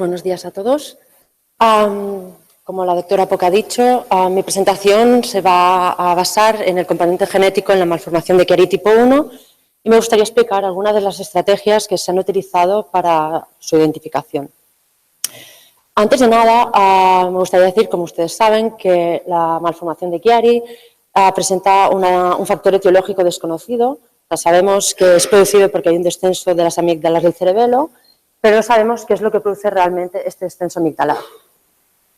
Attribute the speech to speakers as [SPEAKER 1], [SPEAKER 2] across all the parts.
[SPEAKER 1] buenos días a todos. Como la doctora Poc ha dicho, mi presentación se va a basar en el componente genético en la malformación de Chiari tipo 1 y me gustaría explicar algunas de las estrategias que se han utilizado para su identificación. Antes de nada, me gustaría decir, como ustedes saben, que la malformación de Chiari presenta un factor etiológico desconocido. Sabemos que es producido porque hay un descenso de las amígdalas del cerebelo, pero no sabemos qué es lo que produce realmente este descenso amigdalar.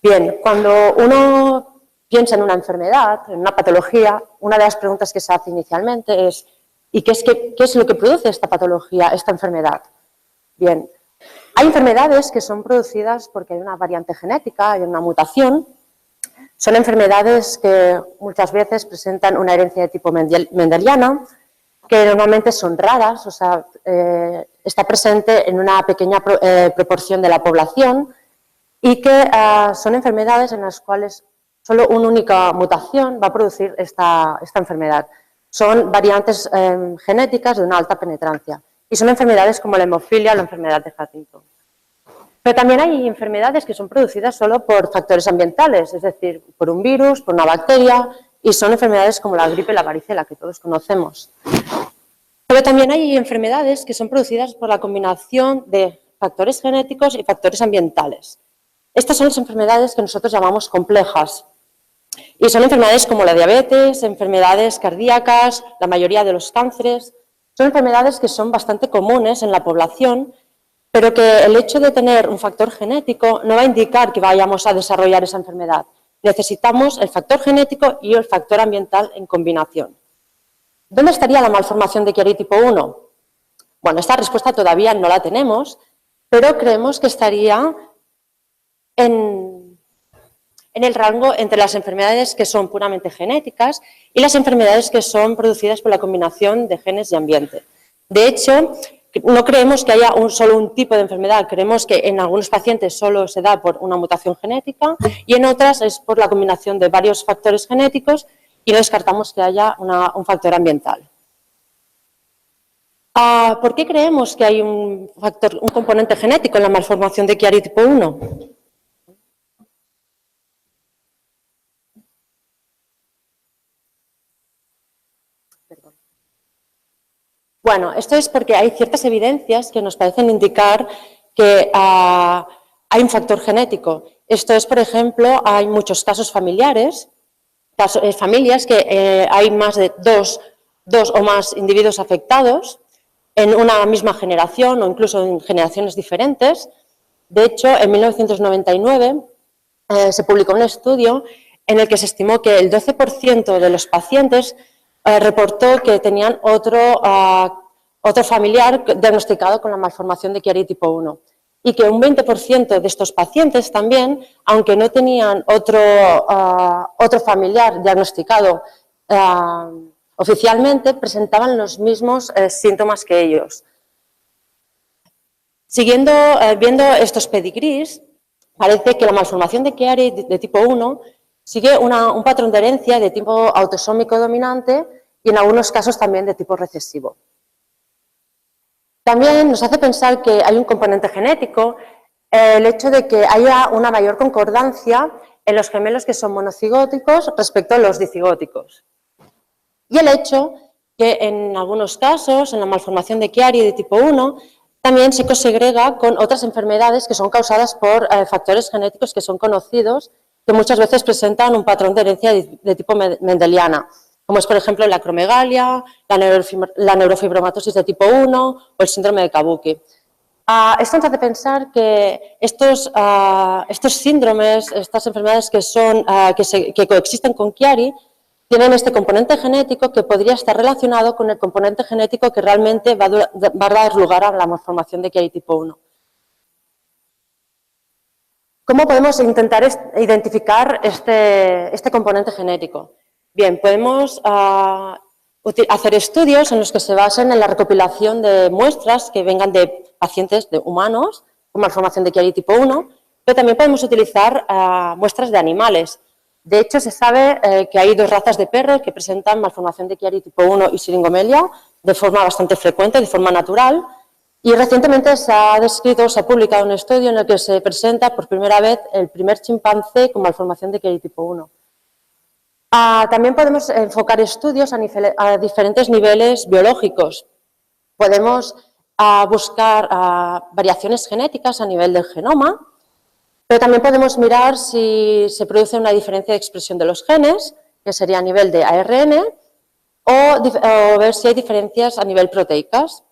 [SPEAKER 1] Bien, cuando uno piensa en una enfermedad, en una patología, una de las preguntas que se hace inicialmente es ¿y qué es lo que produce esta patología, esta enfermedad? Bien, hay enfermedades que son producidas porque hay una variante genética, hay una mutación. Son enfermedades que muchas veces presentan una herencia de tipo mendeliana, que normalmente son raras, o sea, está presente en una pequeña proporción de la población y que son enfermedades en las cuales solo una única mutación va a producir esta enfermedad. Son variantes genéticas de una alta penetrancia y son enfermedades como la hemofilia o la enfermedad de Huntington. Pero también hay enfermedades que son producidas solo por factores ambientales, es decir, por un virus, por una bacteria, y son enfermedades como la gripe y la varicela, que todos conocemos. Pero también hay enfermedades que son producidas por la combinación de factores genéticos y factores ambientales. Estas son las enfermedades que nosotros llamamos complejas. Y son enfermedades como la diabetes, enfermedades cardíacas, la mayoría de los cánceres. Son enfermedades que son bastante comunes en la población, pero que el hecho de tener un factor genético no va a indicar que vayamos a desarrollar esa enfermedad. Necesitamos el factor genético y el factor ambiental en combinación. ¿Dónde estaría la malformación de Chiari tipo 1? Bueno, esta respuesta todavía no la tenemos, pero creemos que estaría en el rango entre las enfermedades que son puramente genéticas y las enfermedades que son producidas por la combinación de genes y ambiente. De hecho, no creemos que haya solo un tipo de enfermedad, creemos que en algunos pacientes solo se da por una mutación genética y en otras es por la combinación de varios factores genéticos y no descartamos que haya un factor ambiental. ¿Por qué creemos que hay un componente genético en la malformación de Chiari tipo 1? Bueno, esto es porque hay ciertas evidencias que nos parecen indicar que hay un factor genético. Esto es, por ejemplo, hay muchos casos familiares, familias que hay más de dos o más individuos afectados en una misma generación o incluso en generaciones diferentes. De hecho, en 1999 se publicó un estudio en el que se estimó que el 12% de los pacientes reportó que tenían otro familiar diagnosticado con la malformación de Chiari tipo 1 y que un 20% de estos pacientes también, aunque no tenían otro familiar diagnosticado oficialmente, presentaban los mismos síntomas que ellos. Viendo estos pedigrís, parece que la malformación de Chiari de tipo 1 sigue un patrón de herencia de tipo autosómico dominante y en algunos casos también de tipo recesivo. También nos hace pensar que hay un componente genético, el hecho de que haya una mayor concordancia en los gemelos que son monocigóticos respecto a los dicigóticos. Y el hecho que en algunos casos, en la malformación de Chiari de tipo 1, también se cosegrega con otras enfermedades que son causadas por factores genéticos que son conocidos, que muchas veces presentan un patrón de herencia de tipo mendeliana, como es, por ejemplo, la acromegalia, la neurofibromatosis de tipo 1 o el síndrome de Kabuki. Esto nos hace pensar que estos síndromes, estas enfermedades que coexisten con Chiari, tienen este componente genético que podría estar relacionado con el componente genético que realmente va a dar lugar a la malformación de Chiari tipo 1. ¿Cómo podemos intentar identificar este componente genético? Bien, podemos hacer estudios en los que se basen en la recopilación de muestras que vengan de pacientes de humanos con malformación de Chiari tipo 1, pero también podemos utilizar muestras de animales. De hecho, se sabe que hay dos razas de perros que presentan malformación de Chiari tipo 1 y siringomelia de forma bastante frecuente, de forma natural, Y recientemente se ha publicado un estudio en el que se presenta por primera vez el primer chimpancé con malformación de Chiari tipo 1. También podemos enfocar estudios a diferentes niveles biológicos. Podemos buscar variaciones genéticas a nivel del genoma, pero también podemos mirar si se produce una diferencia de expresión de los genes, que sería a nivel de ARN, o ver si hay diferencias a nivel proteicas.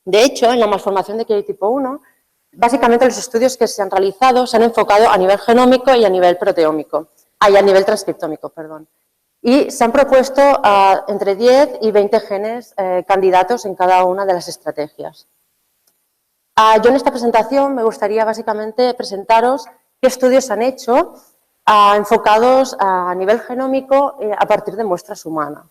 [SPEAKER 1] De hecho, en la malformación de Chiari tipo 1, básicamente los estudios que se han realizado se han enfocado a nivel genómico y a nivel proteómico, a nivel transcriptómico, perdón. Y se han propuesto entre 10 y 20 genes candidatos en cada una de las estrategias. Yo en esta presentación me gustaría básicamente presentaros qué estudios se han hecho enfocados a nivel genómico a partir de muestras humanas.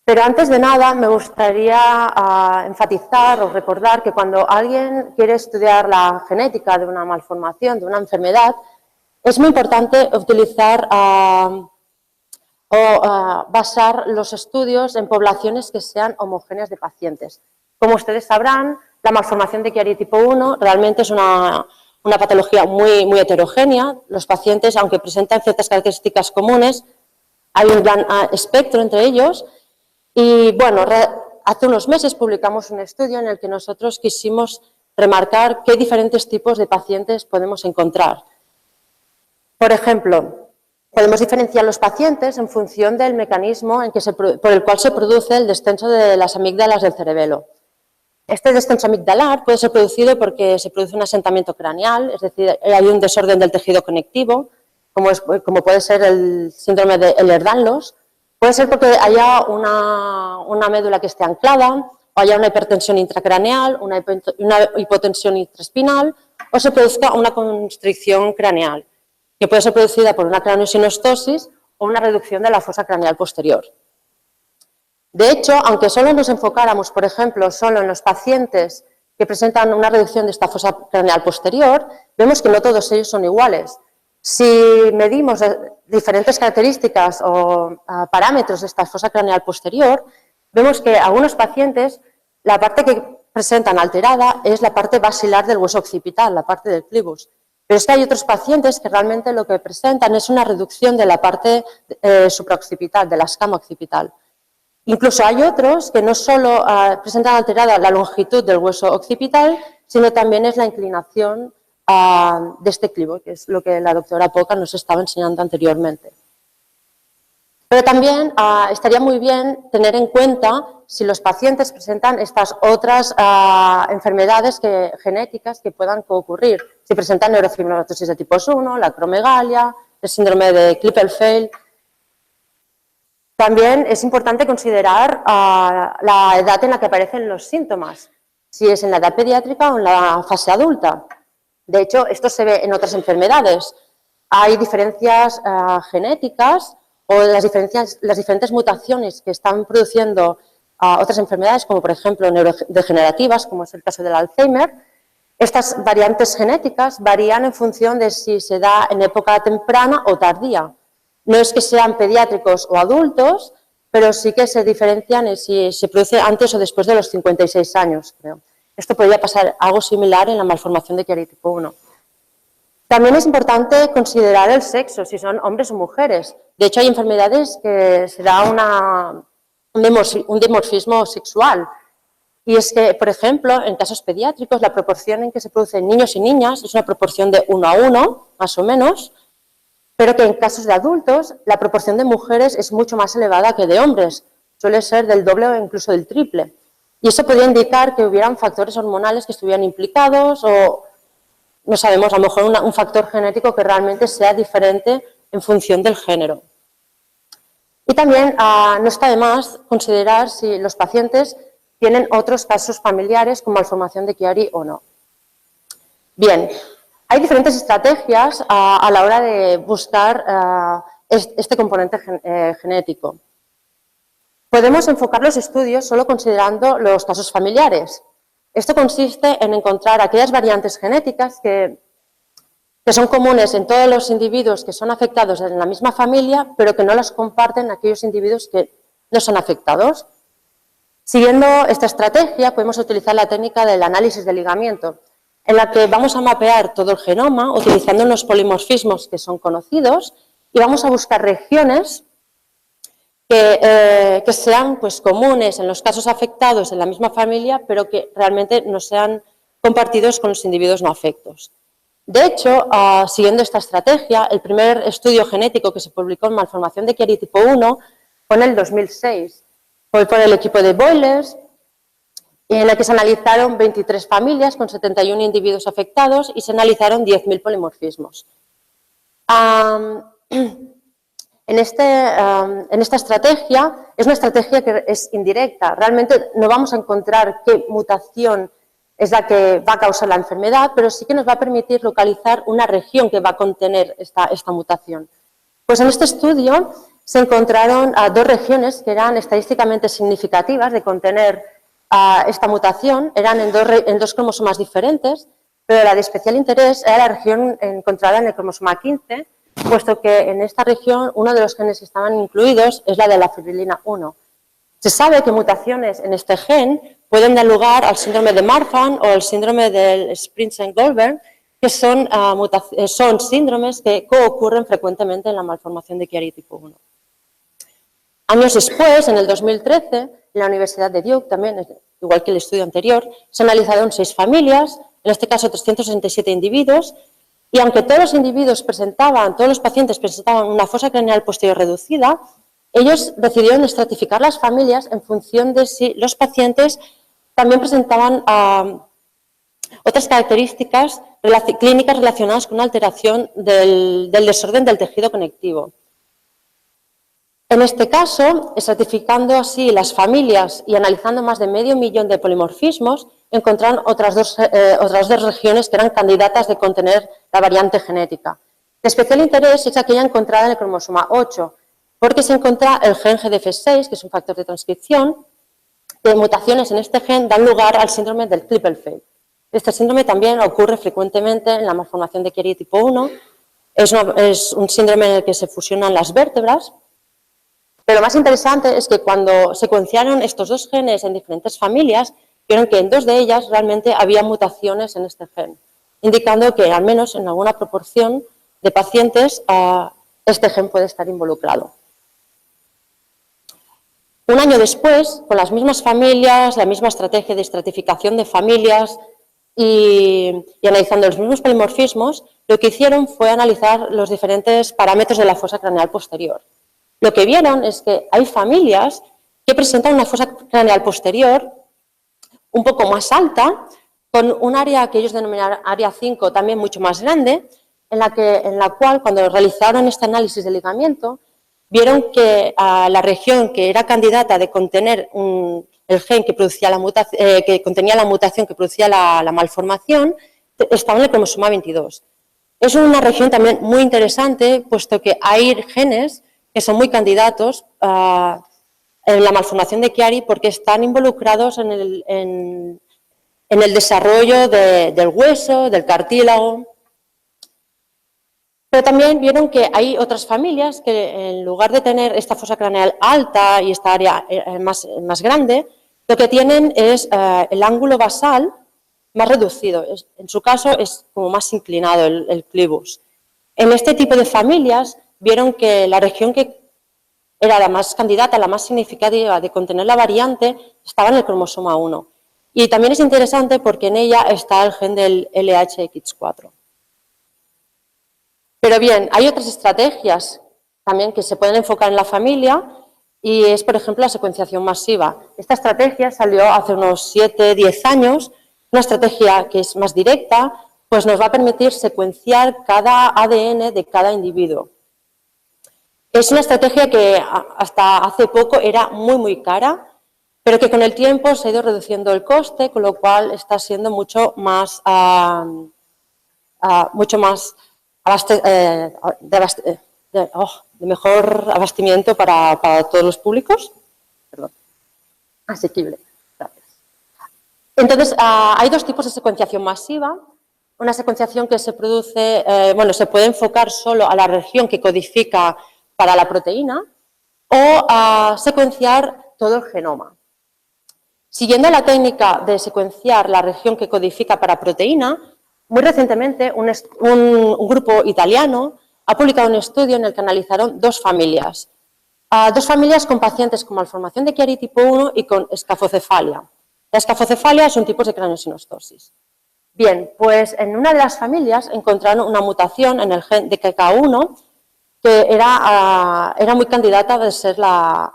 [SPEAKER 1] Pero antes de nada me gustaría enfatizar o recordar que cuando alguien quiere estudiar la genética de una malformación, de una enfermedad, es muy importante utilizar basar los estudios en poblaciones que sean homogéneas de pacientes. Como ustedes sabrán, la malformación de Chiari tipo 1 realmente es una patología muy heterogénea. Los pacientes, aunque presentan ciertas características comunes, hay un gran espectro entre ellos. Y bueno, hace unos meses publicamos un estudio en el que nosotros quisimos remarcar qué diferentes tipos de pacientes podemos encontrar. Por ejemplo, podemos diferenciar los pacientes en función del mecanismo por el cual se produce el descenso de las amígdalas del cerebelo. Este descenso amigdalar puede ser producido porque se produce un asentamiento craneal, es decir, hay un desorden del tejido conectivo, como puede ser el síndrome de Ehlers-Danlos. Puede ser porque haya una médula que esté anclada, o haya una hipertensión intracraneal, una hipotensión intraespinal, o se produzca una constricción craneal, que puede ser producida por una craneosinostosis o una reducción de la fosa craneal posterior. De hecho, aunque solo nos enfocáramos, por ejemplo, solo en los pacientes que presentan una reducción de esta fosa craneal posterior, vemos que no todos ellos son iguales. Si medimos diferentes características o parámetros de esta fosa craneal posterior, vemos que algunos pacientes, la parte que presentan alterada es la parte basilar del hueso occipital, la parte del clivus. Pero es que hay otros pacientes que realmente lo que presentan es una reducción de la parte supraoccipital, de la escama occipital. Incluso hay otros que no solo presentan alterada la longitud del hueso occipital, sino también es la inclinación de este clivo, que es lo que la doctora Poca nos estaba enseñando anteriormente. Pero también estaría muy bien tener en cuenta si los pacientes presentan estas otras enfermedades genéticas que puedan ocurrir. Si presentan neurofibromatosis de tipo 1, la acromegalia, el síndrome de Klippel-Feil. También es importante considerar la edad en la que aparecen los síntomas, si es en la edad pediátrica o en la fase adulta. De hecho, esto se ve en otras enfermedades. Hay diferencias genéticas o las diferentes mutaciones que están produciendo otras enfermedades, como por ejemplo neurodegenerativas, como es el caso del Alzheimer. Estas variantes genéticas varían en función de si se da en época temprana o tardía. No es que sean pediátricos o adultos, pero sí que se diferencian si se produce antes o después de los 56 años, creo. Esto podría pasar algo similar en la malformación de Chiari tipo 1. También es importante considerar el sexo, si son hombres o mujeres. De hecho, hay enfermedades que se da un dimorfismo sexual. Y es que, por ejemplo, en casos pediátricos, la proporción en que se producen niños y niñas es una proporción de 1 a 1, más o menos, pero que en casos de adultos la proporción de mujeres es mucho más elevada que de hombres. Suele ser del doble o incluso del triple. Y eso podría indicar que hubieran factores hormonales que estuvieran implicados o, no sabemos, a lo mejor un factor genético que realmente sea diferente en función del género. Y también no está de más considerar si los pacientes tienen otros casos familiares con malformación de Chiari o no. Bien, hay diferentes estrategias a la hora de buscar este componente genético. Podemos enfocar los estudios solo considerando los casos familiares. Esto consiste en encontrar aquellas variantes genéticas que son comunes en todos los individuos que son afectados en la misma familia, pero que no las comparten aquellos individuos que no son afectados. Siguiendo esta estrategia, podemos utilizar la técnica del análisis de ligamiento, en la que vamos a mapear todo el genoma utilizando unos polimorfismos que son conocidos y vamos a buscar regiones que sean pues, comunes en los casos afectados en la misma familia, pero que realmente no sean compartidos con los individuos no afectos. De hecho, siguiendo esta estrategia, el primer estudio genético que se publicó en malformación de Chiari tipo 1 fue en el 2006. Fue por el equipo de Boilers, en el que se analizaron 23 familias con 71 individuos afectados y se analizaron 10.000 polimorfismos. En esta estrategia, es una estrategia que es indirecta. Realmente no vamos a encontrar qué mutación es la que va a causar la enfermedad, pero sí que nos va a permitir localizar una región que va a contener esta mutación. Pues en este estudio se encontraron dos regiones que eran estadísticamente significativas de contener esta mutación, eran en dos cromosomas diferentes, pero la de especial interés era la región encontrada en el cromosoma 15, puesto que en esta región uno de los genes que estaban incluidos es la de la fibrilina 1. Se sabe que mutaciones en este gen pueden dar lugar al síndrome de Marfan o al síndrome del Sprintzen-Goldberg, que son síndromes que coocurren frecuentemente en la malformación de Chiari tipo 1. Años después, en el 2013, en la Universidad de Duke, también, igual que el estudio anterior, se analizaron 6 familias, en este caso 367 individuos, y aunque todos los pacientes presentaban una fosa craneal posterior reducida, ellos decidieron estratificar las familias en función de si los pacientes también presentaban otras características clínicas relacionadas con una alteración del desorden del tejido conectivo. En este caso, estratificando así las familias y analizando más de 500.000 de polimorfismos, encontraron otras dos regiones que eran candidatas de contener la variante genética. De especial interés es aquella encontrada en el cromosoma 8, porque se encuentra el gen GDF6, que es un factor de transcripción, que mutaciones en este gen dan lugar al síndrome del Klippel-Feil. Este síndrome también ocurre frecuentemente en la malformación de Chiari tipo 1, es un síndrome en el que se fusionan las vértebras. Pero lo más interesante es que cuando secuenciaron estos dos genes en diferentes familias, vieron que en 2 de ellas realmente había mutaciones en este gen, indicando que al menos en alguna proporción de pacientes este gen puede estar involucrado. Un año después, con las mismas familias, la misma estrategia de estratificación de familias y analizando los mismos polimorfismos, lo que hicieron fue analizar los diferentes parámetros de la fosa craneal posterior. Lo que vieron es que hay familias que presentan una fosa craneal posterior un poco más alta, con un área que ellos denominan área 5 también mucho más grande, en la cual cuando realizaron este análisis de ligamiento, vieron que la región que era candidata de contener el gen que producía que contenía la mutación que producía la malformación estaba en el cromosoma 22. Es una región también muy interesante, puesto que hay genes que son muy candidatos en la malformación de Chiari porque están involucrados en el desarrollo del hueso, del cartílago. Pero también vieron que hay otras familias que en lugar de tener esta fosa craneal alta y esta área más grande, lo que tienen es el ángulo basal más reducido. En su caso es como más inclinado el clivus. En este tipo de familias vieron que la región que era la más candidata, la más significativa de contener la variante, estaba en el cromosoma 1. Y también es interesante porque en ella está el gen del LHX4. Pero bien, hay otras estrategias también que se pueden enfocar en la familia y es, por ejemplo, la secuenciación masiva. Esta estrategia salió hace unos 7, 10 años, una estrategia que es más directa, pues nos va a permitir secuenciar cada ADN de cada individuo. Es una estrategia que hasta hace poco era muy cara, pero que con el tiempo se ha ido reduciendo el coste, con lo cual está siendo mucho más de mejor abastecimiento para todos los públicos. Perdón. Asequible. Gracias. Entonces, hay 2 tipos de secuenciación masiva. Una secuenciación que se produce, se puede enfocar solo a la región que codifica para la proteína o secuenciar todo el genoma. Siguiendo la técnica de secuenciar la región que codifica para proteína, muy recientemente un grupo italiano ha publicado un estudio en el que analizaron dos familias con pacientes con malformación de Chiari tipo 1 y con escafocefalia. La escafocefalia es un tipo de craneosinostosis. Bien, pues en una de las familias encontraron una mutación en el gen de KK1 que era muy candidata de ser la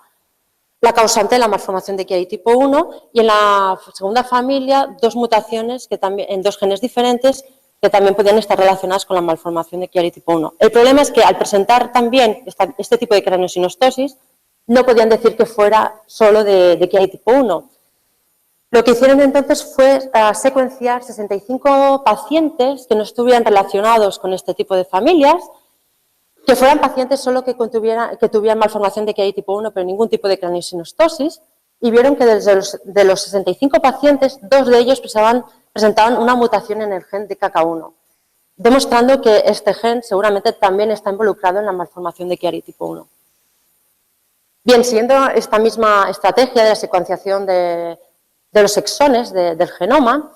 [SPEAKER 1] causante de la malformación de Chiari tipo 1, y en la segunda familia dos mutaciones en dos genes diferentes que también podían estar relacionadas con la malformación de Chiari tipo 1. El problema es que al presentar también este tipo de craneosinostosis no podían decir que fuera solo de Chiari tipo 1. Lo que hicieron entonces fue secuenciar 65 pacientes que no estuvieran relacionados con este tipo de familias, que fueran pacientes solo que tuvieran malformación de Chiari tipo 1, pero ningún tipo de craneosinostosis, y vieron que de los 65 pacientes, dos de ellos presentaban una mutación en el gen de KK1, demostrando que este gen seguramente también está involucrado en la malformación de Chiari tipo 1. Bien, siguiendo esta misma estrategia de la secuenciación de los exones del genoma,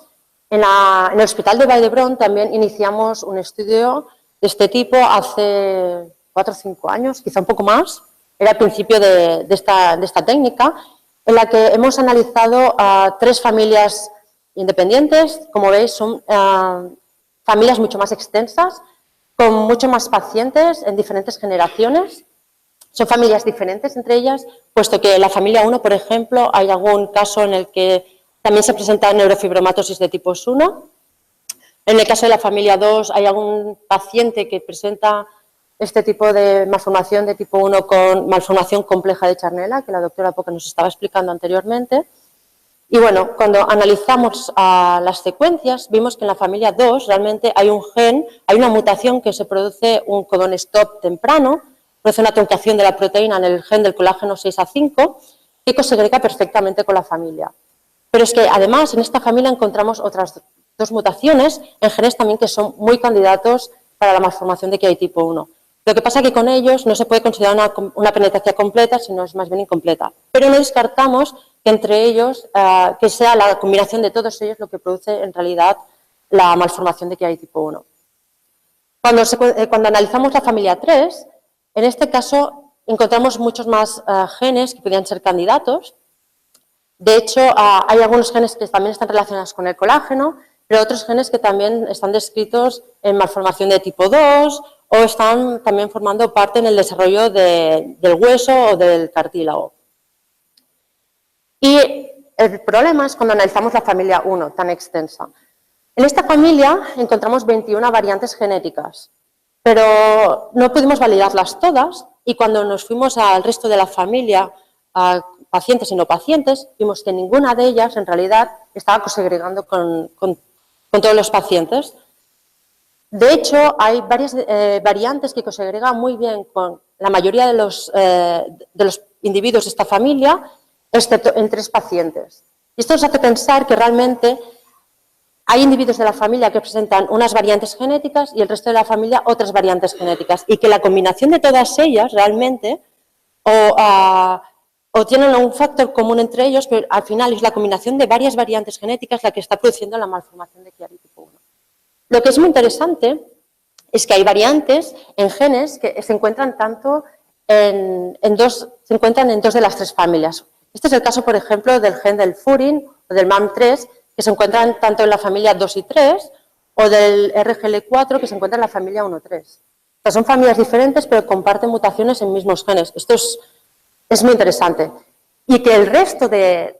[SPEAKER 1] en el Hospital de Vall d'Hebron también iniciamos un estudio de este tipo hace 4 o 5 años, quizá un poco más. Era el principio de esta técnica, en la que hemos analizado a 3 familias independientes. Como veis, son familias mucho más extensas, con mucho más pacientes en diferentes generaciones. Son familias diferentes entre ellas, puesto que en la familia 1, por ejemplo, hay algún caso en el que también se presenta neurofibromatosis de tipo 1. En el caso de la familia 2 hay algún paciente que presenta este tipo de malformación de tipo 1 con malformación compleja de Charnella, que la doctora Poca nos estaba explicando anteriormente. Y bueno, cuando analizamos las secuencias, vimos que en la familia 2 realmente hay un gen, hay una mutación que se produce un codón stop temprano, produce una truncación de la proteína en el gen del colágeno 6A5 que cosegrega perfectamente con la familia. Pero es que además en esta familia encontramos otras 2 mutaciones en genes también que son muy candidatos para la malformación de Chiari tipo 1. Lo que pasa es que con ellos no se puede considerar una penetración completa, sino es más bien incompleta. Pero no descartamos que entre ellos, que sea la combinación de todos ellos lo que produce en realidad la malformación de Chiari tipo 1. Cuando analizamos la familia 3, en este caso encontramos muchos más genes que podrían ser candidatos. De hecho, hay algunos genes que también están relacionados con el colágeno, pero otros genes que también están descritos en malformación de tipo 2 o están también formando parte en el desarrollo del hueso o del cartílago. Y el problema es cuando analizamos la familia 1, tan extensa. En esta familia encontramos 21 variantes genéticas, pero no pudimos validarlas todas, y cuando nos fuimos al resto de la familia, a pacientes y no pacientes, vimos que ninguna de ellas en realidad estaba cosegregando con todos los pacientes. De hecho, hay varias variantes que cosegregan muy bien con la mayoría de los individuos de esta familia, excepto en 3 pacientes. Y esto nos hace pensar que realmente hay individuos de la familia que presentan unas variantes genéticas y el resto de la familia otras variantes genéticas, y que la combinación de todas ellas realmente o tienen un factor común entre ellos, pero al final es la combinación de varias variantes genéticas la que está produciendo la malformación de Chiari tipo 1. Lo que es muy interesante es que hay variantes en genes que se encuentran en dos de las 3 familias. Este es el caso, por ejemplo, del gen del furin o del MAM3, que se encuentran tanto en la familia 2 y 3, o del RGL4, que se encuentra en la familia 1-3. O sea, son familias diferentes, pero comparten mutaciones en mismos genes. Esto es muy interesante. Y que el resto de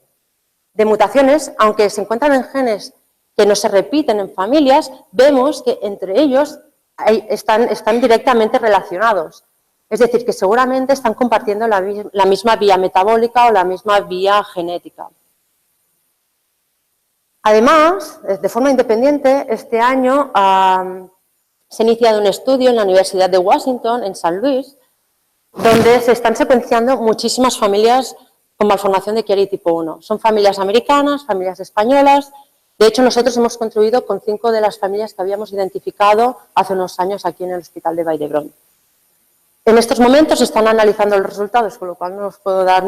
[SPEAKER 1] mutaciones, aunque se encuentran en genes que no se repiten en familias, vemos que entre ellos están directamente relacionados. Es decir, que seguramente están compartiendo la misma vía metabólica o la misma vía genética. Además, de forma independiente, este año se ha iniciado un estudio en la Universidad de Washington, en San Luis, donde se están secuenciando muchísimas familias con malformación de Chiari tipo 1. Son familias americanas, familias españolas. De hecho, nosotros hemos contribuido con 5 de las familias que habíamos identificado hace unos años aquí en el Hospital de Vall d'Hebron. En estos momentos se están analizando los resultados, con lo cual no os puedo dar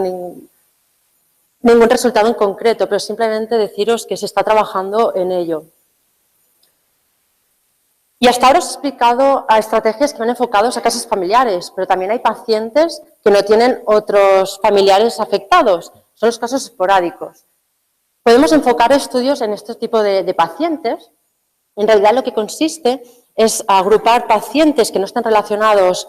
[SPEAKER 1] ningún resultado en concreto, pero simplemente deciros que se está trabajando en ello. Y hasta ahora os he explicado a estrategias que van enfocados a casos familiares, pero también hay pacientes que no tienen otros familiares afectados, son los casos esporádicos. Podemos enfocar estudios en este tipo de pacientes. En realidad lo que consiste es agrupar pacientes que no están relacionados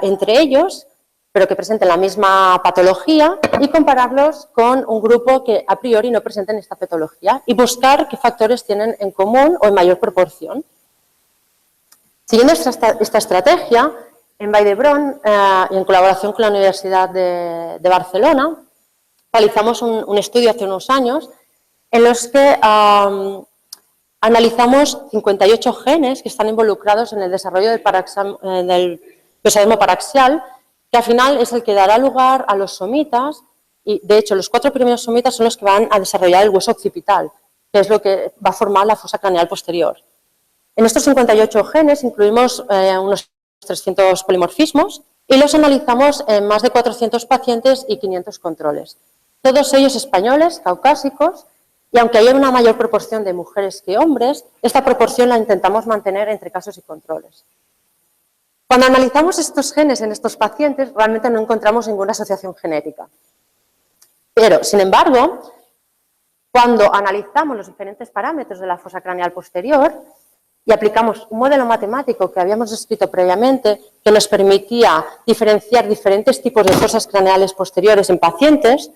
[SPEAKER 1] entre ellos, pero que presenten la misma patología y compararlos con un grupo que a priori no presenten esta patología y buscar qué factores tienen en común o en mayor proporción. Siguiendo esta estrategia, en Vall d'Hebron y en colaboración con la Universidad de Barcelona, realizamos un estudio hace unos años en los que analizamos 58 genes que están involucrados en el desarrollo del besadismo paraxial, que al final es el que dará lugar a los somitas, y de hecho los 4 primeros somitas son los que van a desarrollar el hueso occipital, que es lo que va a formar la fosa craneal posterior. En estos 58 genes incluimos unos 300 polimorfismos y los analizamos en más de 400 pacientes y 500 controles. Todos ellos españoles, caucásicos, y aunque hay una mayor proporción de mujeres que hombres, esta proporción la intentamos mantener entre casos y controles. Cuando analizamos estos genes en estos pacientes, realmente no encontramos ninguna asociación genética. Pero, sin embargo, cuando analizamos los diferentes parámetros de la fosa craneal posterior y aplicamos un modelo matemático que habíamos escrito previamente que nos permitía diferenciar diferentes tipos de fosas craneales posteriores en pacientes,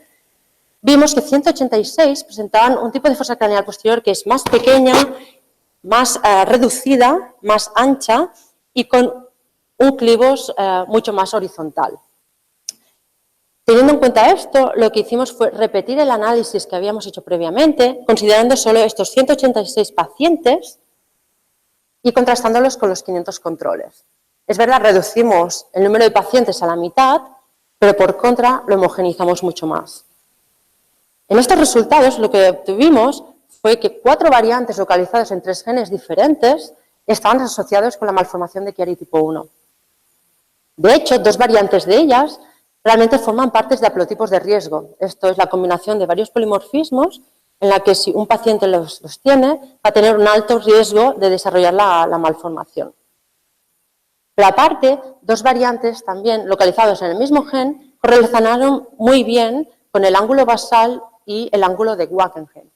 [SPEAKER 1] vimos que 186 presentaban un tipo de fosa craneal posterior que es más pequeña, más reducida, más ancha y con un clivos mucho más horizontal. Teniendo en cuenta esto, lo que hicimos fue repetir el análisis que habíamos hecho previamente, considerando solo estos 186 pacientes y contrastándolos con los 500 controles. Es verdad, reducimos el número de pacientes a la mitad, pero por contra lo homogeneizamos mucho más. En estos resultados lo que obtuvimos fue que 4 variantes localizadas en 3 genes diferentes estaban asociados con la malformación de Chiari tipo 1. De hecho, 2 variantes de ellas realmente forman partes de haplotipos de riesgo. Esto es la combinación de varios polimorfismos en la que si un paciente los tiene, va a tener un alto riesgo de desarrollar la malformación. Pero aparte, 2 variantes también localizadas en el mismo gen correlacionaron muy bien con el ángulo basal y el ángulo de Wackenham,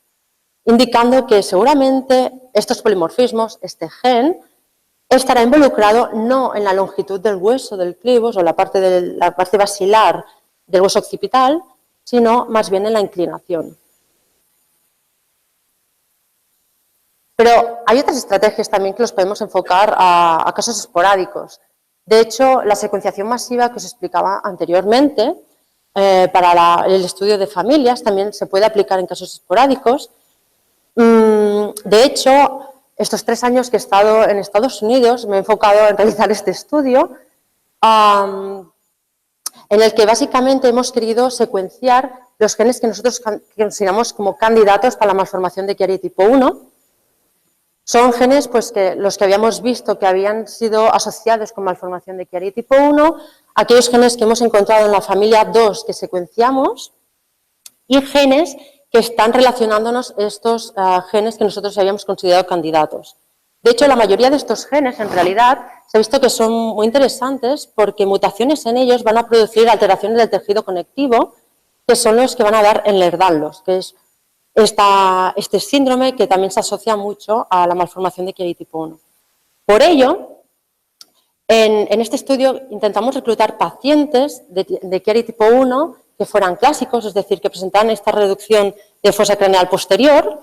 [SPEAKER 1] indicando que seguramente estos polimorfismos, este gen, estará involucrado no en la longitud del hueso del clivos o la parte basilar del hueso occipital, sino más bien en la inclinación. Pero hay otras estrategias también que los podemos enfocar a casos esporádicos. De hecho, la secuenciación masiva que os explicaba anteriormente para el estudio de familias también se puede aplicar en casos esporádicos. De hecho, estos 3 años que he estado en Estados Unidos me he enfocado en realizar este estudio en el que básicamente hemos querido secuenciar los genes que nosotros consideramos como candidatos para la malformación de Chiari tipo 1. Son genes pues, los que habíamos visto que habían sido asociados con malformación de Chiari tipo 1, aquellos genes que hemos encontrado en la familia 2 que secuenciamos y genes que están relacionándonos estos genes que nosotros habíamos considerado candidatos. De hecho, la mayoría de estos genes, en realidad, se ha visto que son muy interesantes porque mutaciones en ellos van a producir alteraciones del tejido conectivo, que son los que van a dar Ehlers-Danlos, que es este síndrome que también se asocia mucho a la malformación de Chiari tipo 1. Por ello, en este estudio intentamos reclutar pacientes de Chiari tipo 1 que fueran clásicos, es decir, que presentaran esta reducción de fosa craneal posterior,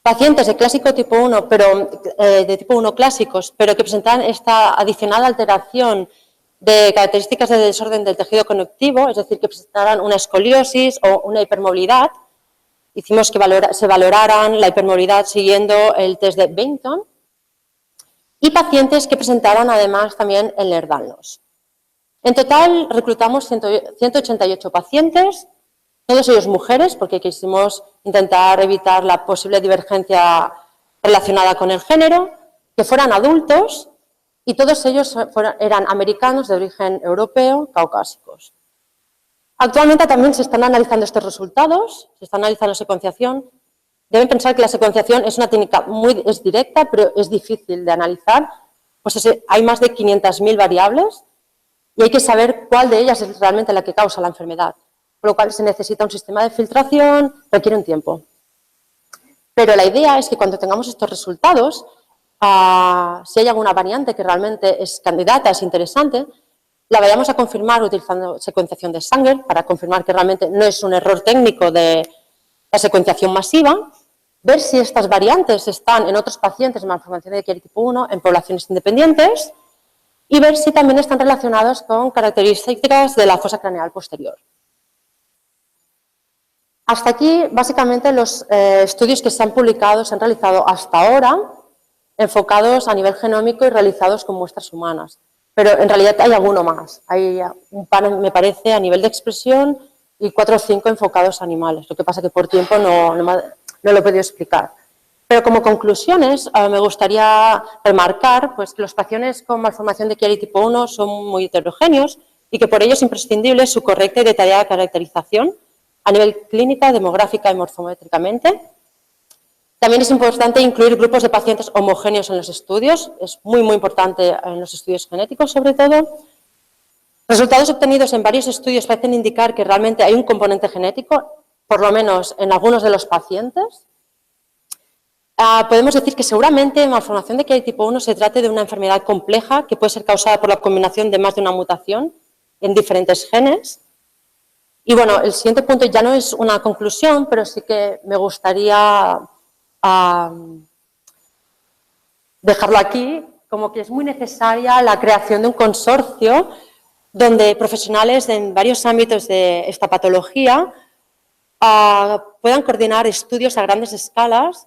[SPEAKER 1] pacientes de clásico tipo 1, pero de tipo 1 clásicos, pero que presentaran esta adicional alteración de características de desorden del tejido conectivo, es decir, que presentaran una escoliosis o una hipermovilidad. Hicimos que se valoraran la hipermovilidad siguiendo el test de Bainton y pacientes que presentaran además también el Ehlers-Danlos. En total reclutamos 188 pacientes, todos ellos mujeres, porque quisimos intentar evitar la posible divergencia relacionada con el género, que fueran adultos y todos ellos eran americanos de origen europeo, caucásicos. Actualmente también se están analizando estos resultados, se está analizando secuenciación. Deben pensar que la secuenciación es una técnica es directa, pero es difícil de analizar. Pues hay más de 500.000 variables y hay que saber cuál de ellas es realmente la que causa la enfermedad. Por lo cual se necesita un sistema de filtración, requiere un tiempo. Pero la idea es que cuando tengamos estos resultados, si hay alguna variante que realmente es candidata, es interesante, la vayamos a confirmar utilizando secuenciación de Sanger para confirmar que realmente no es un error técnico de la secuenciación masiva, ver si estas variantes están en otros pacientes de malformación de Chiari tipo 1 en poblaciones independientes y ver si también están relacionados con características de la fosa craneal posterior. Hasta aquí, básicamente, los estudios que se han publicado, se han realizado hasta ahora, enfocados a nivel genómico y realizados con muestras humanas. Pero en realidad hay alguno más. Hay un par, me parece, a nivel de expresión y 4 o 5 enfocados a animales. Lo que pasa que por tiempo no lo he podido explicar. Pero como conclusiones, me gustaría remarcar pues, que los pacientes con malformación de Chiari tipo 1 son muy heterogéneos y que por ello es imprescindible su correcta y detallada caracterización a nivel clínica, demográfica y morfométricamente. También es importante incluir grupos de pacientes homogéneos en los estudios, es muy importante en los estudios genéticos sobre todo. Resultados obtenidos en varios estudios parecen indicar que realmente hay un componente genético, por lo menos en algunos de los pacientes. Podemos decir que seguramente en malformación de Chiari tipo 1 se trate de una enfermedad compleja que puede ser causada por la combinación de más de una mutación en diferentes genes. Y bueno, el siguiente punto ya no es una conclusión, pero sí que me gustaría dejarlo aquí, como que es muy necesaria la creación de un consorcio donde profesionales en varios ámbitos de esta patología puedan coordinar estudios a grandes escalas,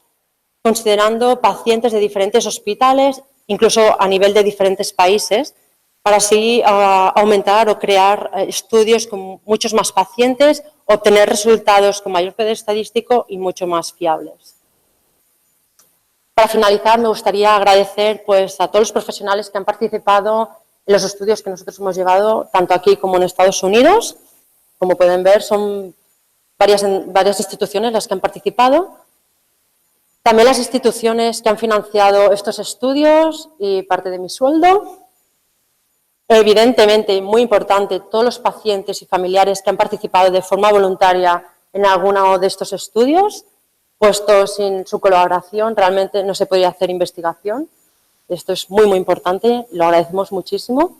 [SPEAKER 1] considerando pacientes de diferentes hospitales, incluso a nivel de diferentes países, para así aumentar o crear estudios con muchos más pacientes, obtener resultados con mayor poder estadístico y mucho más fiables. Para finalizar, me gustaría agradecer pues, a todos los profesionales que han participado en los estudios que nosotros hemos llevado, tanto aquí como en Estados Unidos. Como pueden ver, son varias instituciones las que han participado. También las instituciones que han financiado estos estudios y parte de mi sueldo. Evidentemente, muy importante, todos los pacientes y familiares que han participado de forma voluntaria en alguno de estos estudios, puesto sin su colaboración realmente no se podría hacer investigación. Esto es muy importante, lo agradecemos muchísimo.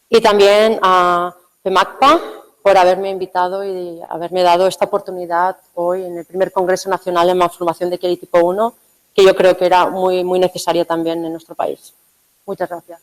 [SPEAKER 1] Y también a FEMACPA por haberme invitado y haberme dado esta oportunidad hoy en el primer Congreso Nacional de Malformación de Chiari tipo 1, que yo creo que era muy necesaria también en nuestro país. Muchas gracias.